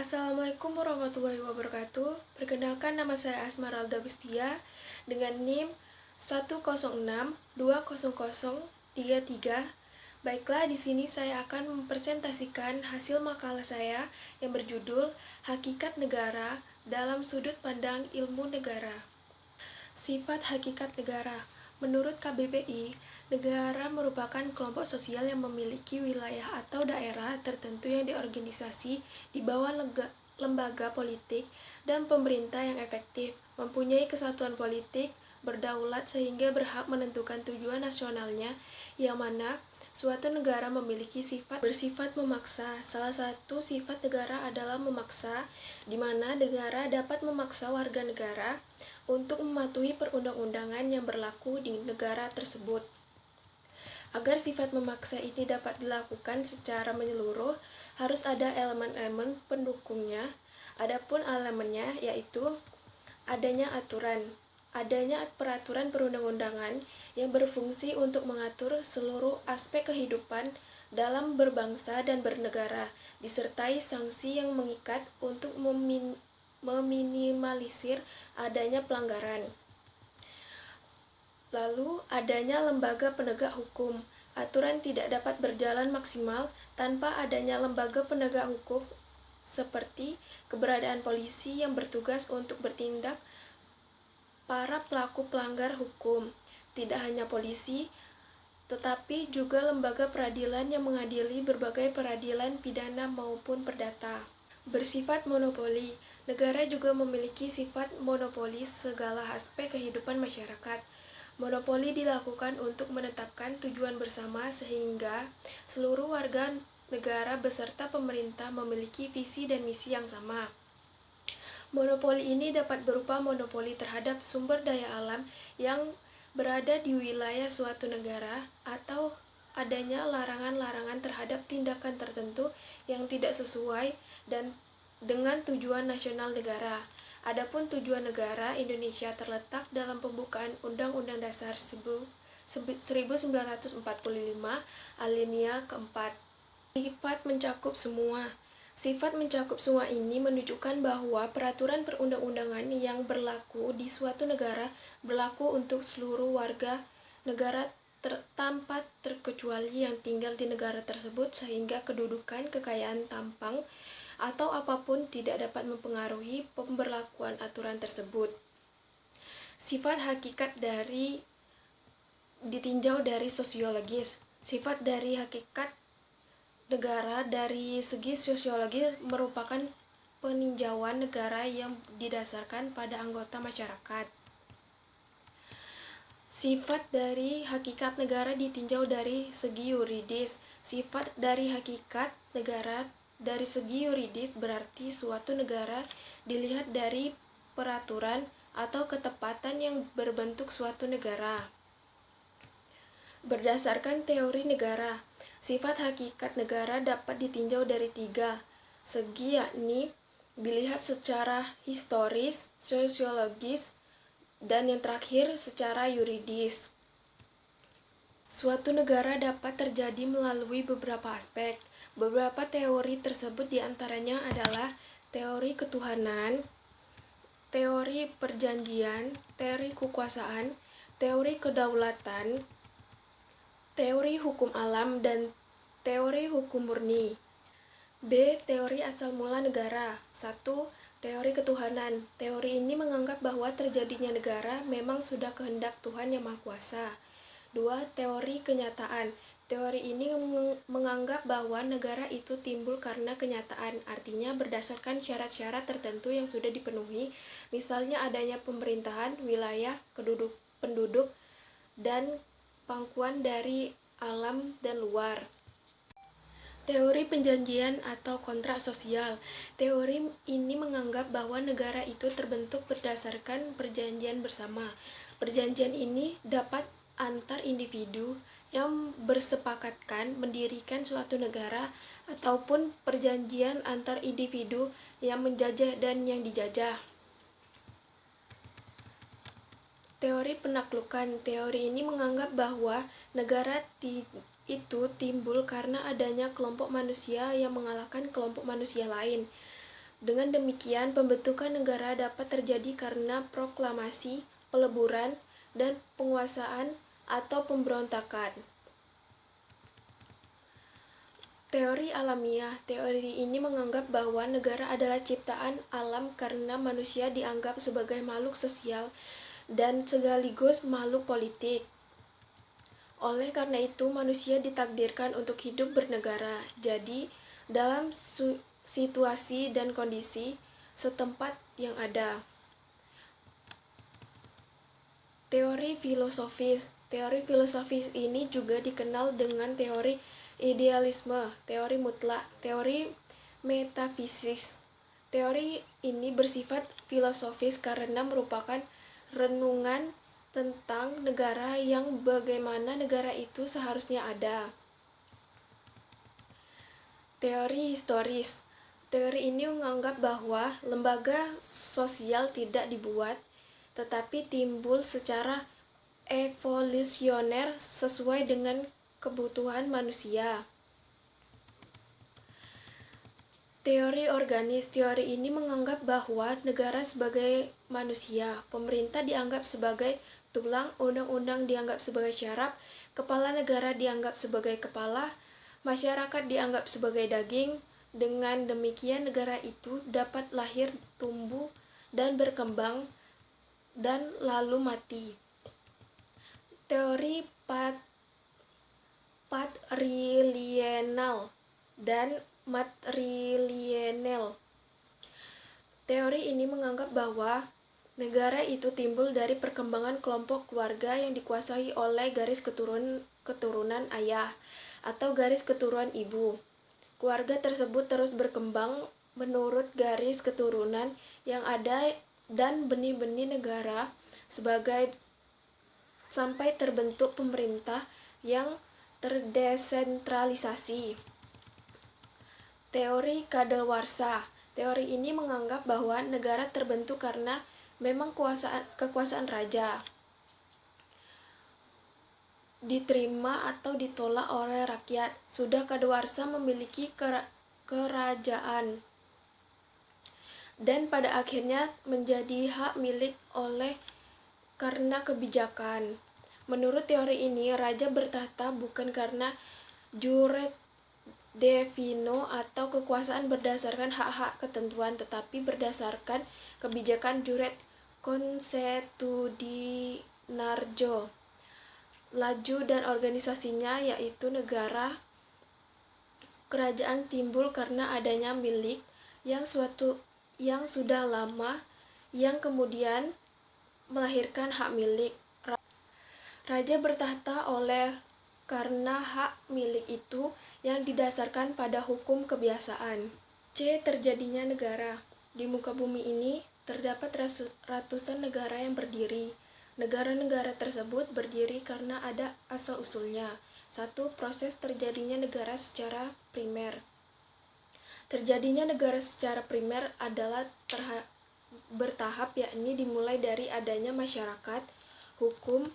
Assalamualaikum warahmatullahi wabarakatuh. Perkenalkan, nama saya Asmaralda Gustia dengan NIM 106200033. Baiklah, di sini saya akan mempresentasikan hasil makalah saya yang berjudul Hakikat Negara dalam Sudut Pandang Ilmu Negara. Sifat hakikat negara. Menurut KBBI, negara merupakan kelompok sosial yang memiliki wilayah atau daerah tertentu yang diorganisasi di bawah lembaga politik dan pemerintah yang efektif, mempunyai kesatuan politik, berdaulat sehingga berhak menentukan tujuan nasionalnya, yang mana suatu negara memiliki sifat bersifat memaksa. Salah satu sifat negara adalah memaksa, di mana negara dapat memaksa warga negara untuk mematuhi perundang-undangan yang berlaku di negara tersebut. Agar sifat memaksa ini dapat dilakukan secara menyeluruh, harus ada elemen-elemen pendukungnya. Adapun elemennya yaitu adanya peraturan perundang-undangan yang berfungsi untuk mengatur seluruh aspek kehidupan dalam berbangsa dan bernegara, disertai sanksi yang mengikat untuk meminimalisir adanya pelanggaran. Lalu, adanya lembaga penegak hukum. Aturan tidak dapat berjalan maksimal tanpa adanya lembaga penegak hukum, seperti keberadaan polisi yang bertugas untuk bertindak para pelaku pelanggar hukum. Tidak hanya polisi, tetapi juga lembaga peradilan yang mengadili berbagai peradilan pidana maupun perdata. Bersifat monopoli. Negara juga memiliki sifat monopoli segala aspek kehidupan masyarakat. Monopoli dilakukan untuk menetapkan tujuan bersama sehingga seluruh warga negara beserta pemerintah memiliki visi dan misi yang sama. Monopoli ini dapat berupa monopoli terhadap sumber daya alam yang berada di wilayah suatu negara, atau adanya larangan-larangan terhadap tindakan tertentu yang tidak sesuai dan dengan tujuan nasional negara. Adapun tujuan negara Indonesia terletak dalam pembukaan Undang-Undang Dasar 1945 alinea keempat. Sifat mencakup semua. Sifat mencakup semua ini menunjukkan bahwa peraturan perundang-undangan yang berlaku di suatu negara berlaku untuk seluruh warga negara tanpa terkecuali yang tinggal di negara tersebut, sehingga kedudukan, kekayaan, tampang, atau apapun tidak dapat mempengaruhi pemberlakuan aturan tersebut. Sifat hakikat ditinjau dari sosiologis. Sifat dari hakikat negara dari segi sosiologis merupakan peninjauan negara yang didasarkan pada anggota masyarakat. Sifat dari hakikat negara ditinjau dari segi yuridis. Sifat dari hakikat negara dari segi yuridis berarti suatu negara dilihat dari peraturan atau ketepatan yang berbentuk suatu negara. Berdasarkan teori negara, sifat hakikat negara dapat ditinjau dari 3 segi, yakni dilihat secara historis, sosiologis, dan yang terakhir secara yuridis. Suatu negara dapat terjadi melalui beberapa aspek. Beberapa teori tersebut diantaranya adalah teori ketuhanan, teori perjanjian, teori kekuasaan, teori kedaulatan, teori hukum alam, dan teori hukum murni. B. Teori asal mula negara. 1. Teori ketuhanan. Teori ini menganggap bahwa terjadinya negara memang sudah kehendak Tuhan Yang Maha Kuasa. 2. Teori kenyataan. Teori ini menganggap bahwa negara itu timbul karena kenyataan, artinya berdasarkan syarat-syarat tertentu yang sudah dipenuhi, misalnya adanya pemerintahan, wilayah, penduduk, dan pangkuan dari alam dan luar. Teori penjanjian atau kontrak sosial. Teori ini menganggap bahwa negara itu terbentuk berdasarkan perjanjian bersama. Perjanjian ini dapat antar individu yang bersepakatkan mendirikan suatu negara, ataupun perjanjian antar individu yang menjajah dan yang dijajah. Teori penaklukan. Teori ini menganggap bahwa negara itu timbul karena adanya kelompok manusia yang mengalahkan kelompok manusia lain. Dengan demikian, pembentukan negara dapat terjadi karena proklamasi, peleburan, dan penguasaan atau pemberontakan. Teori alamiah. Teori ini menganggap bahwa negara adalah ciptaan alam karena manusia dianggap sebagai makhluk sosial dan sekaligus makhluk politik. Oleh karena itu, manusia ditakdirkan untuk hidup bernegara. Jadi, dalam situasi dan kondisi setempat yang ada. Teori filosofis. Teori filosofis ini juga dikenal dengan teori idealisme, teori mutlak, teori metafisik. Teori ini bersifat filosofis karena merupakan renungan tentang negara yang bagaimana negara itu seharusnya ada. Teori historis. Teori ini menganggap bahwa lembaga sosial tidak dibuat, tetapi timbul secara evolusioner sesuai dengan kebutuhan manusia. Teori organis. Teori ini menganggap bahwa negara sebagai manusia, pemerintah dianggap sebagai tulang, undang-undang dianggap sebagai syaraf, kepala negara dianggap sebagai kepala, masyarakat dianggap sebagai daging. Dengan demikian negara itu dapat lahir, tumbuh, dan berkembang, dan lalu mati. Teori patrilineal dan matrilineal. Teori ini menganggap bahwa negara itu timbul dari perkembangan kelompok keluarga yang dikuasai oleh garis keturunan ayah atau garis keturunan ibu. Keluarga tersebut terus berkembang menurut garis keturunan yang ada dan benih-benih negara sampai terbentuk pemerintah yang terdesentralisasi. Teori kadaluarsa. Teori ini menganggap bahwa negara terbentuk karena memang kekuasaan raja diterima atau ditolak oleh rakyat. Sudah kadaluarsa memiliki kerajaan dan pada akhirnya menjadi hak milik oleh karena kebijakan. Menurut teori ini, raja bertahta bukan karena jure divino atau kekuasaan berdasarkan hak-hak ketentuan, tetapi berdasarkan kebijakan jure consuetudinarjo. Laju dan organisasinya, yaitu negara kerajaan timbul karena adanya milik yang sudah lama yang kemudian melahirkan hak milik. Raja bertahta oleh karena hak milik itu yang didasarkan pada hukum kebiasaan. C. Terjadinya negara. Di muka bumi ini terdapat ratusan negara yang berdiri. Negara-negara tersebut berdiri karena ada asal-usulnya. 1. Proses terjadinya negara secara primer. Terjadinya negara secara primer adalah bertahap, yakni dimulai dari adanya masyarakat, hukum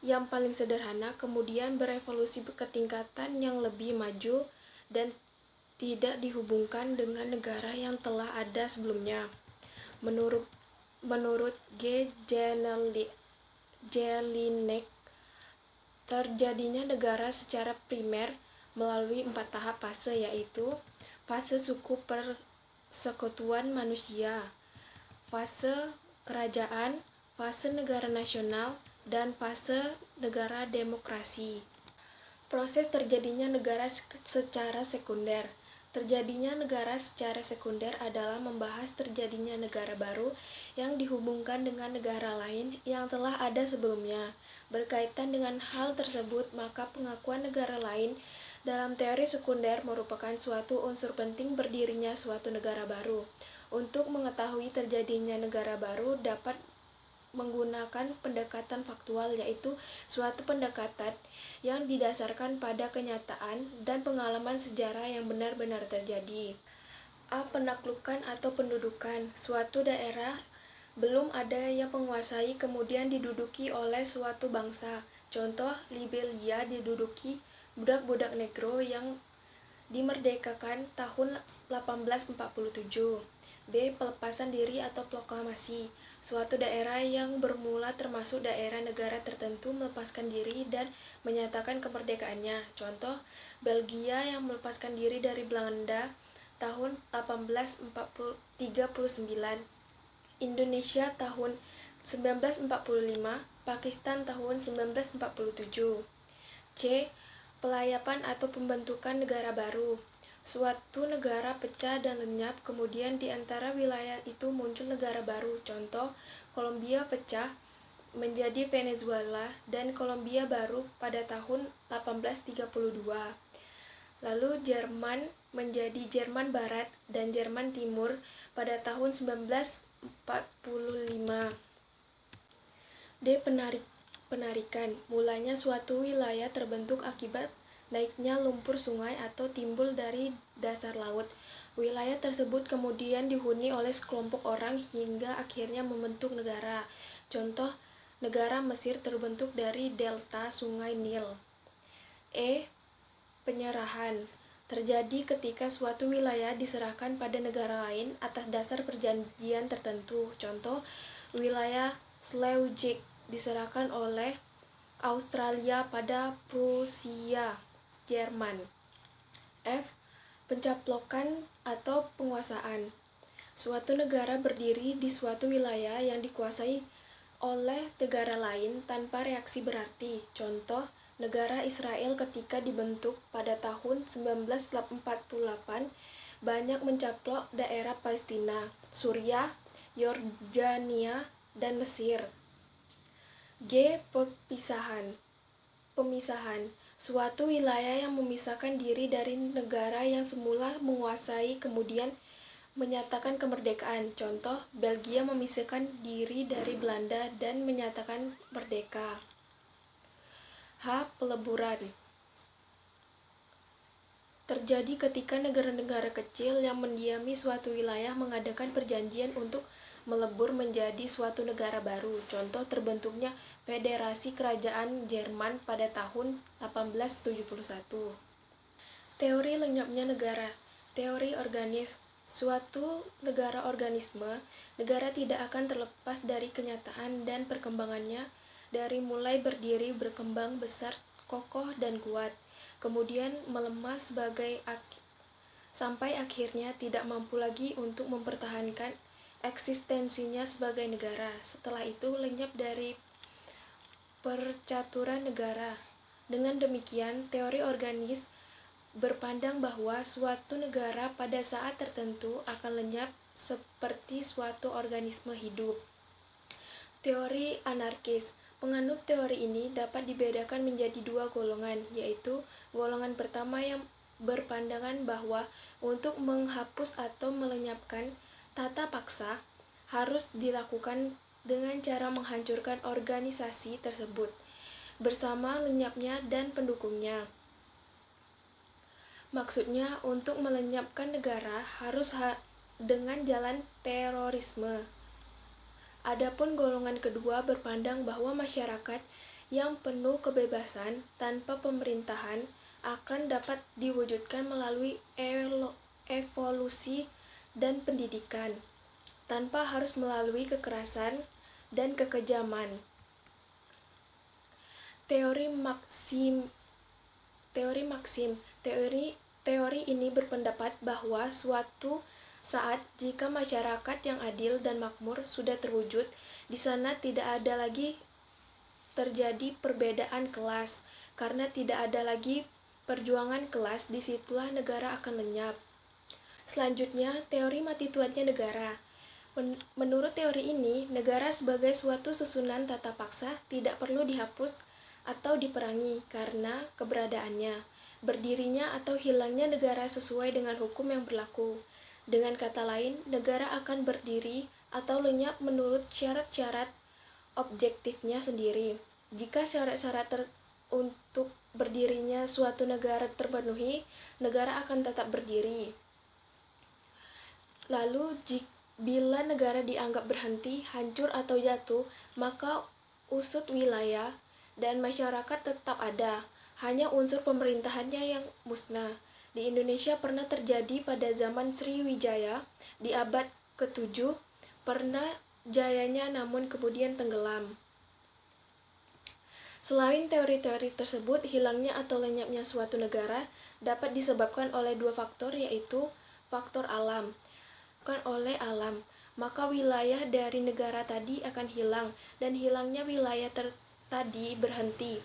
yang paling sederhana, kemudian berevolusi ke tingkatan yang lebih maju dan tidak dihubungkan dengan negara yang telah ada sebelumnya. Menurut G. Jelinek, terjadinya negara secara primer melalui 4 tahap fase, yaitu fase suku persekutuan manusia, fase kerajaan, fase negara nasional, dan fase negara demokrasi. Proses terjadinya negara secara sekunder. Terjadinya negara secara sekunder adalah membahas terjadinya negara baru yang dihubungkan dengan negara lain yang telah ada sebelumnya. Berkaitan dengan hal tersebut, maka pengakuan negara lain dalam teori sekunder merupakan suatu unsur penting berdirinya suatu negara baru. Untuk mengetahui terjadinya negara baru dapat menggunakan pendekatan faktual, yaitu suatu pendekatan yang didasarkan pada kenyataan dan pengalaman sejarah yang benar-benar terjadi. A. Penaklukan atau pendudukan. Suatu daerah belum ada yang menguasai, kemudian diduduki oleh suatu bangsa. Contoh, Liberia diduduki budak-budak negro yang dimerdekakan tahun 1847. B. Pelepasan diri atau proklamasi. Suatu daerah yang bermula termasuk daerah negara tertentu melepaskan diri dan menyatakan kemerdekaannya. Contoh, Belgia yang melepaskan diri dari Belanda tahun 1839, Indonesia tahun 1945, Pakistan tahun 1947. C. Pelayapan atau pembentukan negara baru. Suatu negara pecah dan lenyap, kemudian di antara wilayah itu muncul negara baru. Contoh, Kolombia pecah menjadi Venezuela dan Kolombia baru pada tahun 1832. Lalu Jerman menjadi Jerman Barat dan Jerman Timur pada tahun 1945. D. Penarikan. Mulanya suatu wilayah terbentuk akibat naiknya lumpur sungai atau timbul dari dasar laut. Wilayah tersebut kemudian dihuni oleh sekelompok orang hingga akhirnya membentuk negara. Contoh, negara Mesir terbentuk dari delta sungai Nil. E. Penyerahan. Terjadi ketika suatu wilayah diserahkan pada negara lain atas dasar perjanjian tertentu. Contoh, wilayah Schleswig diserahkan oleh Australia pada Prusia, Jerman. F. Pencaplokan atau penguasaan. Suatu negara berdiri di suatu wilayah yang dikuasai oleh negara lain tanpa reaksi berarti. Contoh, negara Israel ketika dibentuk pada tahun 1948 banyak mencaplok daerah Palestina, Suriah, Yordania, dan Mesir. G. Pemisahan. Suatu wilayah yang memisahkan diri dari negara yang semula menguasai kemudian menyatakan kemerdekaan. Contoh, Belgia memisahkan diri dari Belanda dan menyatakan merdeka. H. Peleburan. Terjadi ketika negara-negara kecil yang mendiami suatu wilayah mengadakan perjanjian untuk melebur menjadi suatu negara baru. Contoh, terbentuknya Federasi Kerajaan Jerman pada tahun 1871. Teori lenyapnya negara. Teori organis. Suatu negara organisme, negara tidak akan terlepas dari kenyataan dan perkembangannya dari mulai berdiri, berkembang besar, kokoh, dan kuat, kemudian melemah sampai akhirnya tidak mampu lagi untuk mempertahankan eksistensinya sebagai negara. Setelah itu lenyap dari percaturan negara. Dengan demikian, teori organis berpandang bahwa suatu negara pada saat tertentu akan lenyap seperti suatu organisme hidup. Teori anarkis. Penganut teori ini dapat dibedakan menjadi dua golongan, yaitu golongan pertama yang berpandangan bahwa untuk menghapus atau melenyapkan tata paksa harus dilakukan dengan cara menghancurkan organisasi tersebut bersama lenyapnya dan pendukungnya. Maksudnya, untuk melenyapkan negara harus dengan jalan terorisme. Adapun golongan kedua berpandang bahwa masyarakat yang penuh kebebasan tanpa pemerintahan akan dapat diwujudkan melalui evolusi dan pendidikan, tanpa harus melalui kekerasan dan kekejaman. Teori Maxim. Teori ini berpendapat bahwa suatu saat jika masyarakat yang adil dan makmur sudah terwujud, di sana tidak ada lagi terjadi perbedaan kelas. Karena tidak ada lagi perjuangan kelas, disitulah negara akan lenyap. Selanjutnya, teori mati tuannya negara. Menurut teori ini, negara sebagai suatu susunan tata paksa tidak perlu dihapus atau diperangi karena keberadaannya. Berdirinya atau hilangnya negara sesuai dengan hukum yang berlaku. Dengan kata lain, negara akan berdiri atau lenyap menurut syarat-syarat objektifnya sendiri. Jika syarat-syarat untuk berdirinya suatu negara terpenuhi, negara akan tetap berdiri. Lalu, bila negara dianggap berhenti, hancur atau jatuh, maka usut wilayah dan masyarakat tetap ada. Hanya unsur pemerintahannya yang musnah. Di Indonesia pernah terjadi pada zaman Sriwijaya di abad Ketujuh, pernah jayanya namun kemudian tenggelam. Selain teori-teori tersebut, hilangnya atau lenyapnya suatu negara dapat disebabkan oleh dua faktor, yaitu faktor alam. Bukan oleh alam, maka wilayah dari negara tadi akan hilang, dan hilangnya wilayah tadi berhenti.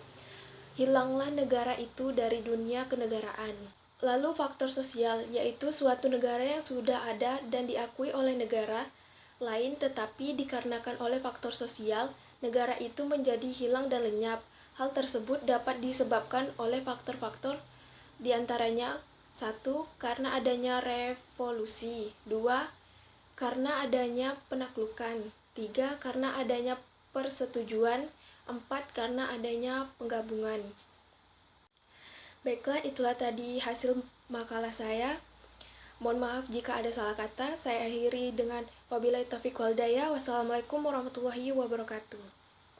Hilanglah negara itu dari dunia kenegaraan. Lalu faktor sosial, yaitu suatu negara yang sudah ada dan diakui oleh negara lain, tetapi dikarenakan oleh faktor sosial, negara itu menjadi hilang dan lenyap. Hal tersebut dapat disebabkan oleh faktor-faktor diantaranya: 1. Karena adanya revolusi. 2. Karena adanya penaklukan. 3. Karena adanya persetujuan. 4. Karena adanya penggabungan. Baiklah, itulah tadi hasil makalah saya. Mohon maaf jika ada salah kata. Saya akhiri dengan wabillahi taufiq wal hidayah. Wassalamualaikum warahmatullahi wabarakatuh.